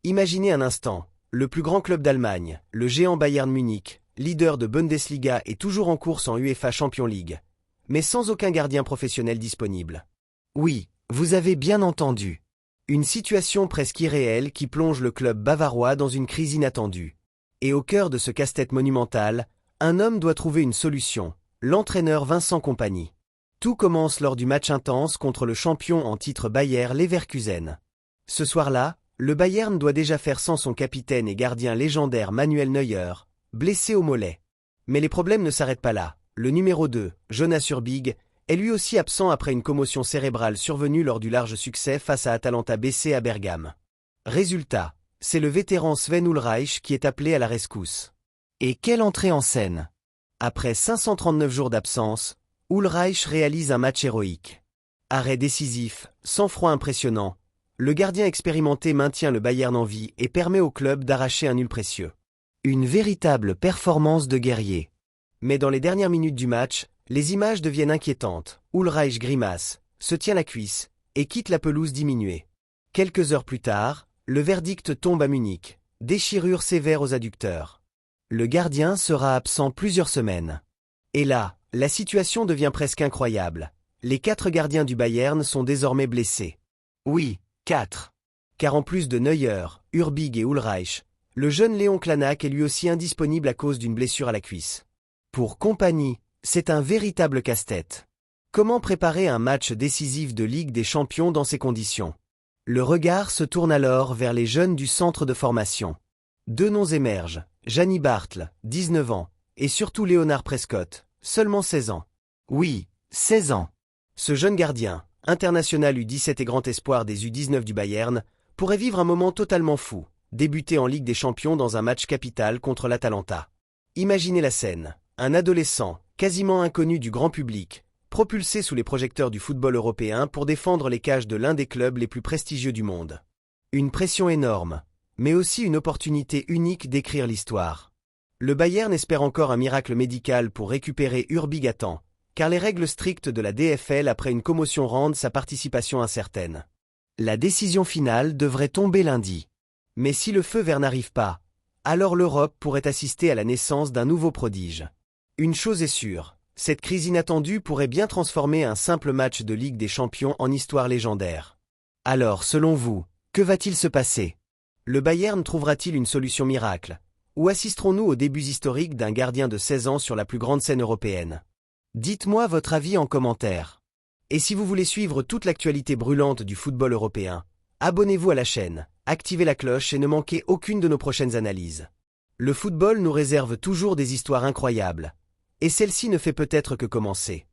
Imaginez un instant, le plus grand club d'Allemagne, le géant Bayern Munich, leader de Bundesliga et toujours en course en UEFA Champions League, mais sans aucun gardien professionnel disponible. Oui, vous avez bien entendu. Une situation presque irréelle qui plonge le club bavarois dans une crise inattendue. Et au cœur de ce casse-tête monumental, un homme doit trouver une solution, l'entraîneur Vincent Kompany. Tout commence lors du match intense contre le champion en titre Bayer Leverkusen. Ce soir-là, le Bayern doit déjà faire sans son capitaine et gardien légendaire Manuel Neuer, blessé au mollet. Mais les problèmes ne s'arrêtent pas là. Le numéro 2, Jonas Urbig, est lui aussi absent après une commotion cérébrale survenue lors du large succès face à Atalanta BC à Bergame. Résultat, c'est le vétéran Sven Ulreich qui est appelé à la rescousse. Et quelle entrée en scène! Après 539 jours d'absence, Ulreich réalise un match héroïque. Arrêt décisif, sang-froid impressionnant, le gardien expérimenté maintient le Bayern en vie et permet au club d'arracher un nul précieux. Une véritable performance de guerrier. Mais dans les dernières minutes du match, les images deviennent inquiétantes. Ulreich grimace, se tient la cuisse et quitte la pelouse diminuée. Quelques heures plus tard, le verdict tombe à Munich, déchirure sévère aux adducteurs. Le gardien sera absent plusieurs semaines. Et là, la situation devient presque incroyable. Les 4 gardiens du Bayern sont désormais blessés. Oui, 4. Car en plus de Neuer, Urbig et Ulreich, le jeune Léon Klanack est lui aussi indisponible à cause d'une blessure à la cuisse. Pour Kompany, c'est un véritable casse-tête. Comment préparer un match décisif de Ligue des Champions dans ces conditions? Le regard se tourne alors vers les jeunes du centre de formation. 2 noms émergent, Jani Bartl, 19 ans, et surtout Leonard Prescott, seulement 16 ans. Oui, 16 ans. Ce jeune gardien, international U17 et grand espoir des U19 du Bayern, pourrait vivre un moment totalement fou, débuter en Ligue des Champions dans un match capital contre l'Atalanta. Imaginez la scène, un adolescent, quasiment inconnu du grand public, propulsé sous les projecteurs du football européen pour défendre les cages de l'un des clubs les plus prestigieux du monde. Une pression énorme, mais aussi une opportunité unique d'écrire l'histoire. Le Bayern espère encore un miracle médical pour récupérer Urbig à temps, car les règles strictes de la DFL après une commotion rendent sa participation incertaine. La décision finale devrait tomber lundi. Mais si le feu vert n'arrive pas, alors l'Europe pourrait assister à la naissance d'un nouveau prodige. Une chose est sûre, cette crise inattendue pourrait bien transformer un simple match de Ligue des Champions en histoire légendaire. Alors, selon vous, que va-t-il se passer? Le Bayern trouvera-t-il une solution miracle? Ou assisterons-nous aux débuts historiques d'un gardien de 16 ans sur la plus grande scène européenne? Dites-moi votre avis en commentaire. Et si vous voulez suivre toute l'actualité brûlante du football européen, abonnez-vous à la chaîne, activez la cloche et ne manquez aucune de nos prochaines analyses. Le football nous réserve toujours des histoires incroyables. Et celle-ci ne fait peut-être que commencer.